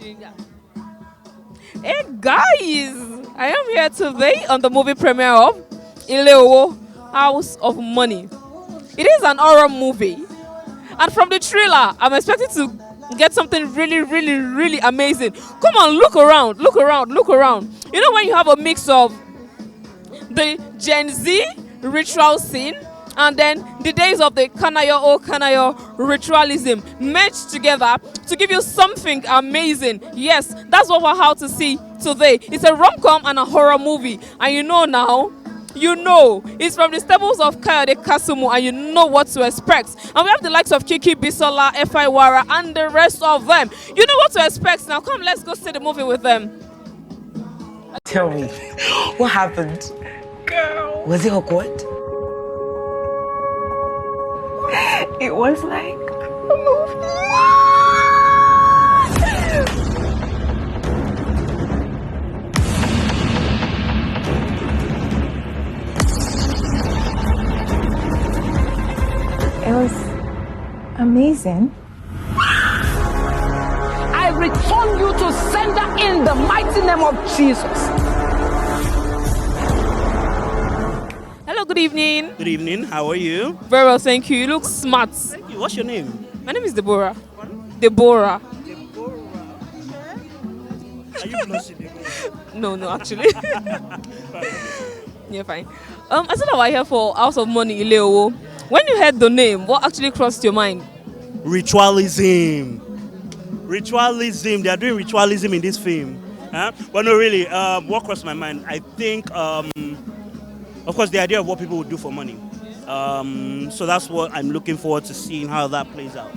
Yeah. Hey guys, I am here today on the movie premiere of Aiyeola, House of Money. It is an horror movie, and from the trailer, I'm expecting to get something really, really, really amazing. Come on, look around, look around, look around. You know when you have a mix of the Gen Z ritual scene and then the days of the Kanayo ritualism merged together to give you something amazing. Yes, that's what we're out to see today. It's a rom-com and a horror movie, and you know now, you know it's from the stables of Kayode Kasumu, and you know what to expect. And we have the likes of Kiki, Bisola, Aiyeola, and the rest of them. You know what to expect. Now come, let's go see the movie with them. Tell me, what happened? Girl. Was it awkward? It was like a movie. It was amazing. I return you to sender in the mighty name of Jesus. Hello, good evening. Good evening. How are you? Very well, thank you. You look smart. Thank you. What's your name? My name is Deborah. Deborah. Are you blushing, Deborah? No, actually. Yeah, fine. I said I was here for House of Money, Aiyeola. When you heard the name, what actually crossed your mind? Ritualism. Ritualism. They are doing ritualism in this film. Huh? But no, really. What crossed my mind? I think, of course, the idea of what people would do for money. So that's what I'm looking forward to seeing how that plays out.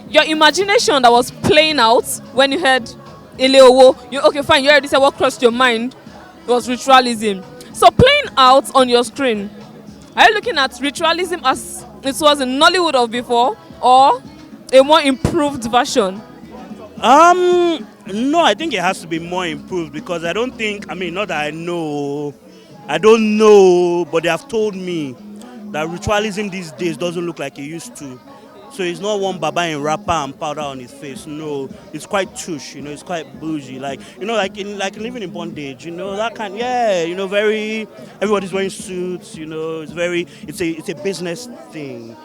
Your imagination that was playing out when you heard Aiyeola, okay, fine, you already said what crossed your mind was ritualism. So playing out on your screen, are you looking at ritualism as it was in Nollywood of before, or a more improved version? No, I think it has to be more improved because I don't think, not that I don't know, but they have told me that ritualism these days doesn't look like it used to. So it's not one baba in wrapper and powder on his face. No, it's quite tush, it's quite bougie. Like living in bondage, that kind, very, everybody's wearing suits, it's a business thing,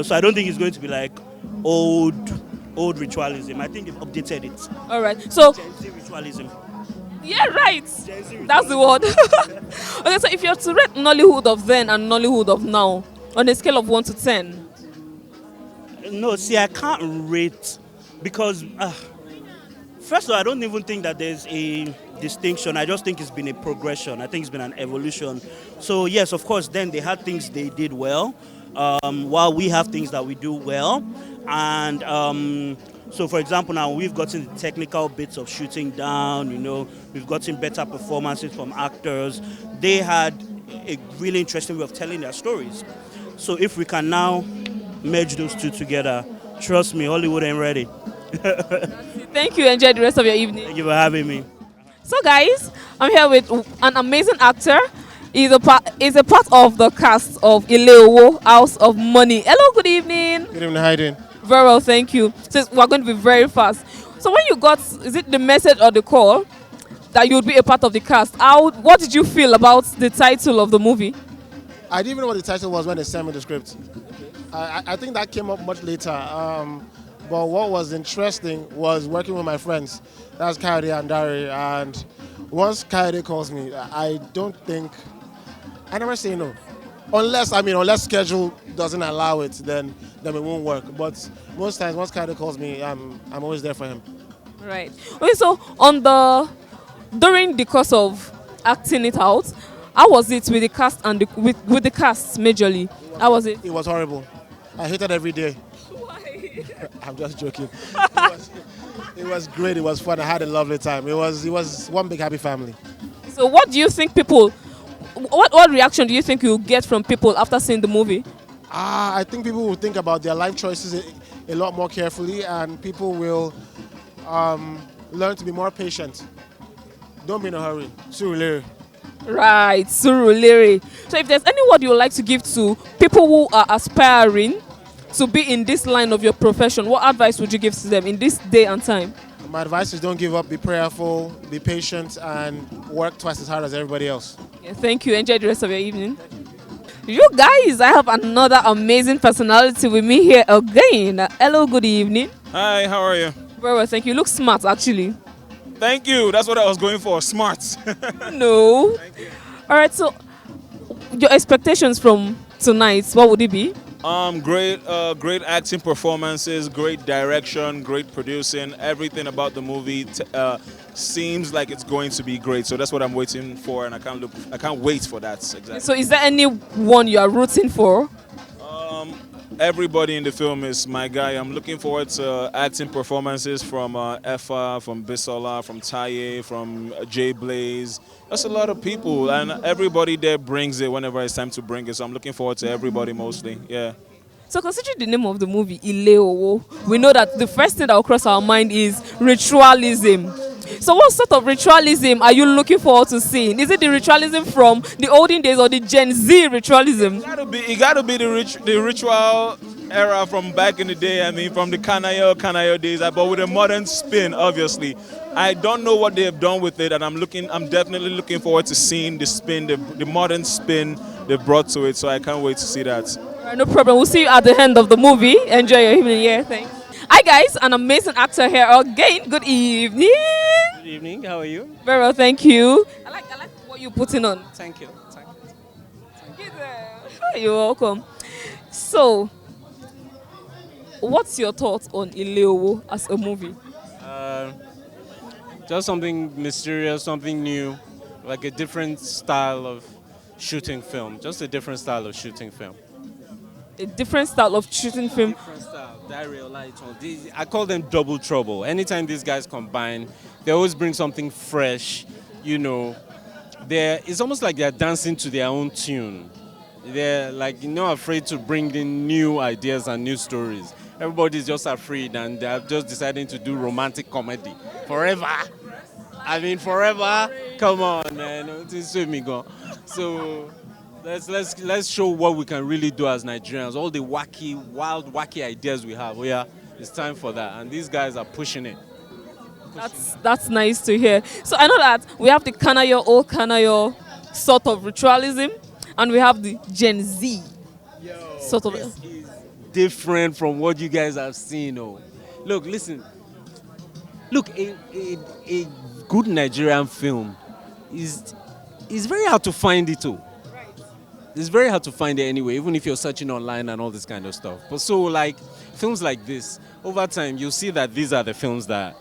So I don't think it's going to be like old ritualism. I think they've updated it. All right. So Gen Z ritualism. Yeah, right. That's the word. Okay, so if you're to rate Nollywood of then and Nollywood of now on a scale of 1 to 10. No, see, I can't rate because, first of all, I don't even think that there's a distinction. I just think it's been a progression. I think it's been an evolution. So, yes, of course, then they had things they did well, while we have things that we do well. And so, for example, now we've gotten the technical bits of shooting down, we've gotten better performances from actors. They had a really interesting way of telling their stories. So if we can now merge those two together, trust me, Hollywood ain't ready. Thank you. Enjoy the rest of your evening. Thank you for having me. So, guys, I'm here with an amazing actor. He's a part of the cast of Aiyeola, House of Money. Hello, good evening. Good evening, how you doing? Very well, thank you. So we're going to be very fast. So when you got, is it the message or the call that you would be a part of the cast? What did you feel about the title of the movie? I didn't even know what the title was when they sent me the script. I think that came up much later. But what was interesting was working with my friends. That's Kayode and Dari. And once Kayode calls me, I never say no. Unless schedule doesn't allow it, then it won't work. But most times, once Kayode calls me, I'm always there for him. Right. Okay, so during the course of acting it out, how was it with the cast and with the cast majorly? How was it? It was horrible. I hated every day. Why? I'm just joking. It was great. It was fun. I had a lovely time. It was one big happy family. So what do you think what reaction do you think you'll get from people after seeing the movie? I think people will think about their life choices a lot more carefully, and people will learn to be more patient. Don't be in a hurry. Surulere. Right, Surulere. So if there's any word you would like to give to people who are aspiring to be in this line of your profession, what advice would you give to them in this day and time? My advice is don't give up, be prayerful, be patient, and work twice as hard as everybody else. Yeah, thank you. Enjoy the rest of your evening. You guys, I have another amazing personality with me here again. Hello, good evening. Hi, how are you? Very well, thank you. You look smart, actually. Thank you. That's what I was going for. Smart. No. All right, so your expectations from tonight, what would it be? Great acting performances, great direction, great producing. Everything about the movie seems like it's going to be great. So that's what I'm waiting for, and I can't wait for that. Exactly. So is there anyone you are rooting for? Everybody in the film is my guy. I'm looking forward to acting performances from Effa, from Bisola, from Taye, from Jay Blaze. That's a lot of people, and everybody there brings it whenever it's time to bring it. So I'm looking forward to everybody mostly. Yeah. So considering the name of the movie, Aiyeola, we know that the first thing that will cross our mind is ritualism. So what sort of ritualism are you looking forward to seeing? Is it the ritualism from the olden days or the Gen Z ritualism? It gotta be the ritual era from back in the day. I mean, from the Kanayo days, but with a modern spin, obviously. I don't know what they have done with it, and I'm definitely looking forward to seeing the spin, the modern spin they brought to it. So I can't wait to see that. All right, no problem. We'll see you at the end of the movie. Enjoy your evening. Yeah, thanks. Hi guys, an amazing actor here again. Good evening. Good evening. How are you? Very well, thank you. I like what you're putting on. Thank you. You're welcome. So, what's your thoughts on Aiyeola as a movie? Just something mysterious, something new, like a different style of shooting film. Just a different style of shooting film. A different style of shooting film. Different style. I call them double trouble. Anytime these guys combine, they always bring something fresh. You know, it's almost like they're dancing to their own tune. They're like not afraid to bring in new ideas and new stories. Everybody's just afraid, and they're just deciding to do romantic comedy forever. I mean, forever. Come on, man. So let's show what we can really do as Nigerians. All the wild, wacky ideas we have. Oh yeah, it's time for that, and these guys are pushing it. That's nice to hear. So I know that we have the old Kanayo sort of ritualism, and we have the Gen Z sort of. This is different from what you guys have seen. Oh, look, listen. Look, a good Nigerian film is very hard to find it too. It's very hard to find it anyway, even if you're searching online and all this kind of stuff. But so like films like this, over time you'll see that these are the films that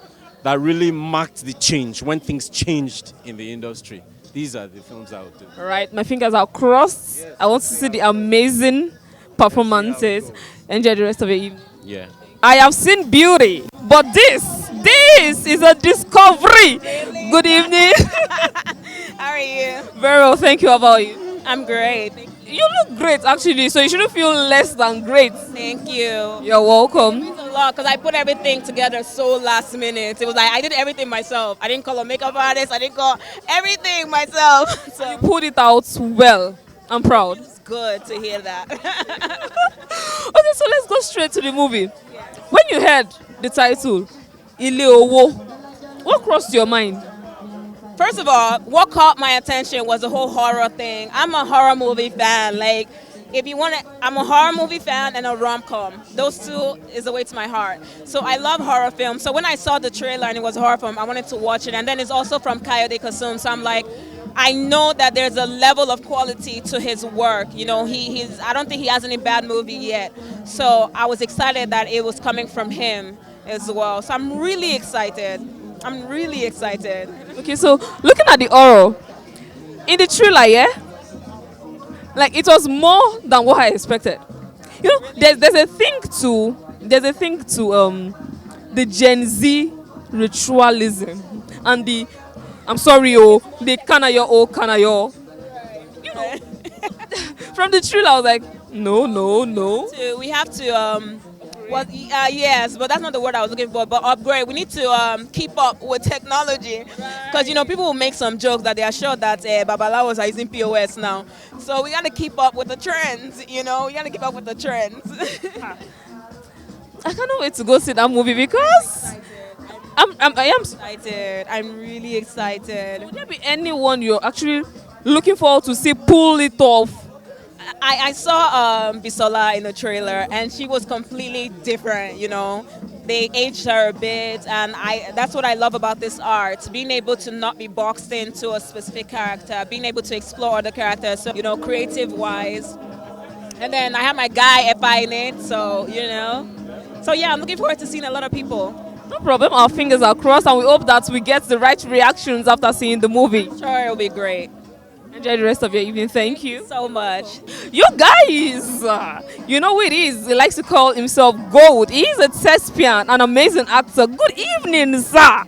really marked the change when things changed in the industry. These are the films I would do. All right, my fingers are crossed. Yes, I want to see the amazing performances. Enjoy the rest of your evening. Yeah. I have seen beauty, but this is a discovery. Really? Good evening. How are you? Very well, thank you. How about you? I'm great. You look great, actually, so you shouldn't feel less than great. Thank you. You're welcome. It means a lot because I put everything together so last minute. It was like I did everything myself. I didn't call a makeup artist. I didn't call everything myself. So you put it out well. I'm proud. It's good to hear that. Okay, so let's go straight to the movie. When you heard the title, Aiyeola, what crossed your mind? First of all, what caught my attention was the whole horror thing. I'm a horror movie fan. Like, if you want to, I'm a horror movie fan and a rom-com. Those two is the way to my heart. So I love horror films. So when I saw the trailer and it was a horror film, I wanted to watch it. And then it's also from Coyote Kasum. So I'm like, I know that there's a level of quality to his work. You know, I don't think he has any bad movie yet. So I was excited that it was coming from him as well. So I'm really excited. Okay, so looking at the horror, in the trailer, yeah? Like, it was more than what I expected. You know, there's a thing to the Gen Z ritualism and the Kanayo. You know, from the trailer, I was like, no. We have to yes, but that's not the word I was looking for. But upgrade. We need to keep up with technology, because you know people will make some jokes that they are sure that Babalawos are using POS now. So we got to keep up with the trends. You know, we got to keep up with the trends. I cannot wait to go see that movie because I am. Excited. I'm really excited. Would there be anyone you're actually looking forward to see pull it off? I saw Bisola in the trailer, and she was completely different. They aged her a bit, and that's what I love about this art: being able to not be boxed into a specific character, being able to explore other characters. So creative wise. And then I have my guy Epa in it, so yeah, I'm looking forward to seeing a lot of people. No problem. Our fingers are crossed, and we hope that we get the right reactions after seeing the movie. Sure, it'll be great. Enjoy the rest of your evening. Thank you so much. You guys, you know who it is. He likes to call himself Gold. He is a thespian, an amazing actor. Good evening, sir.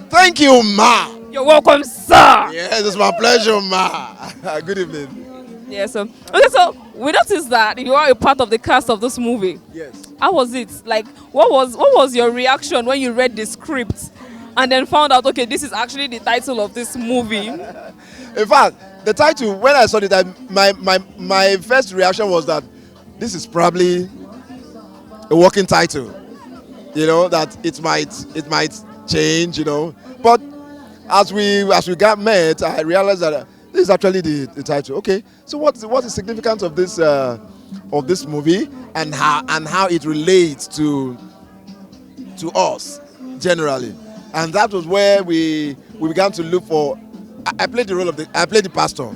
Thank you, Ma. You're welcome, sir. Yes, it's my pleasure, Ma. Good evening. Yes, sir. Okay, so we noticed that you are a part of the cast of this movie. Yes. How was it? Like, what was your reaction when you read the script and then found out, okay, this is actually the title of this movie? In fact, the title, when I saw it, my first reaction was that this is probably a working title. That it might change. But as we got met, I realized that this is actually the title. Okay, so what's the significance of this movie and how it relates to us generally? And that was where we began to look for. I played the pastor.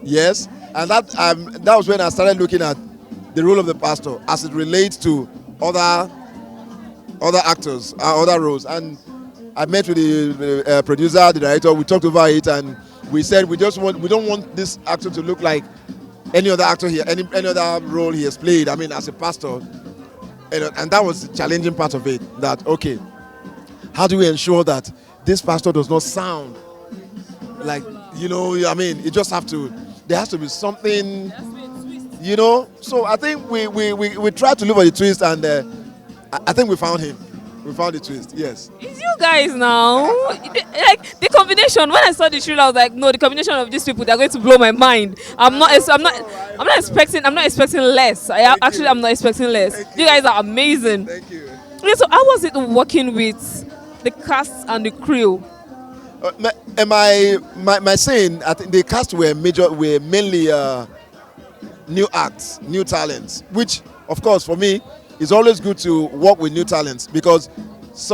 Yes, and that was when I started looking at the role of the pastor as it relates to other actors, other roles. And I met with the producer, the director. We talked about it, and we said we don't want this actor to look like any other actor here, any other role he has played. I mean, as a pastor, and that was the challenging part of it. That okay, how do we ensure that this pastor does not sound like, I mean, it just there has to be something, So I think we tried to look for the twist, and I think we found him. We found the twist, yes. It's you guys now. Like, the combination, when I saw the trailer, I was like, no, the combination of these people, they're going to blow my mind. I'm not expecting less. I'm not expecting less. You guys are amazing. Thank you. Okay, so how was it working with the cast and the crew? My saying, I think the cast were mainly new acts, new talents, which, of course, for me, it's always good to work with new talents because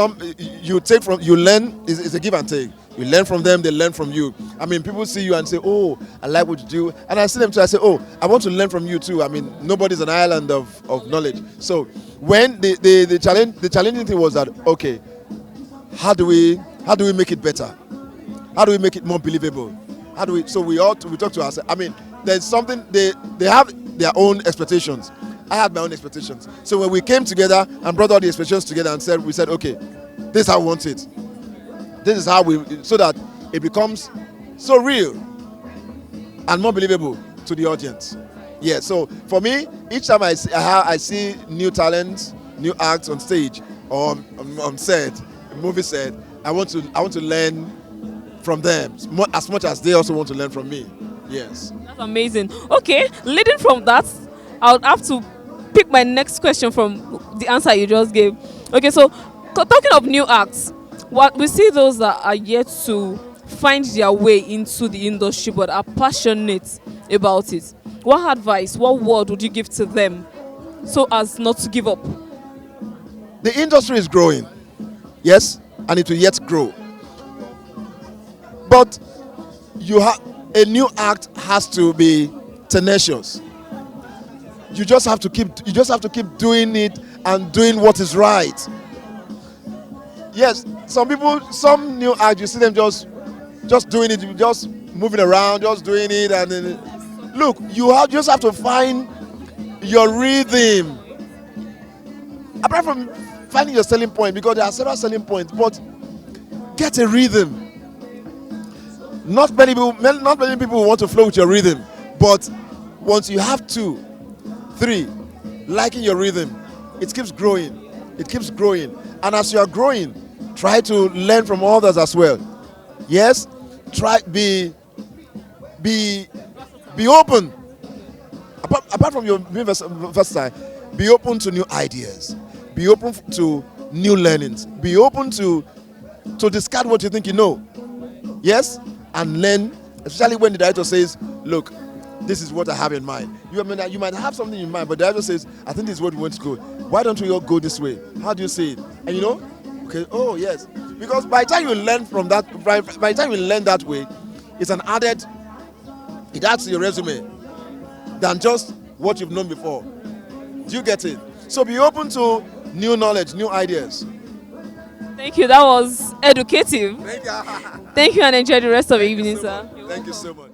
you learn. It's a give and take. You learn from them, they learn from you. I mean, people see you and say, "Oh, I like what you do," and I see them too. I say, "Oh, I want to learn from you too." I mean, nobody's an island of knowledge. So when the challenging thing was that, okay, how do we make it better? How do we make it more believable? So we talk to ourselves. I mean, there's something they have their own expectations. I had my own expectations. So when we came together and brought all the expectations together and we said, okay, this is how we want it. This is how so that it becomes so real and more believable to the audience. Yeah. So for me, each time I see new talents, new acts on stage or on set, movie set, I want to learn from them as much as they also want to learn from me. Yes. That's amazing. Okay, leading from that, I would have to pick my next question from the answer you just gave. Okay, so talking of new acts, what we see those that are yet to find their way into the industry but are passionate about it. What advice, what word would you give to them so as not to give up? The industry is growing, yes, and it will yet grow. But a new act has to be tenacious. You just have to keep doing it and doing what is right. Yes, some new acts, you see them just doing it, just moving around, just doing it, and then look, just have to find your rhythm. Apart from finding your selling point, because there are several selling points, but get a rhythm. Not many people want to flow with your rhythm, but once you have 2, 3, liking your rhythm, it keeps growing. It keeps growing. And as you are growing, try to learn from others as well. Yes? Be open. Apart from your versatile, be open to new ideas. Be open to new learnings. Be open to to discard what you think you know. Yes, and learn, especially when the director says, look, this is what I have in mind. You might have something in mind, but the director says, I think this is what we want to go. Why don't we all go this way? How do you see it? And you know, okay, oh yes. Because by the time you learn from that, by the time you learn that way, it's an added, it adds to your resume than just what you've known before. Do you get it? So be open to new knowledge, new ideas. Thank you. That was educative. Thank you and enjoy the rest of the evening, sir. Thank you so much.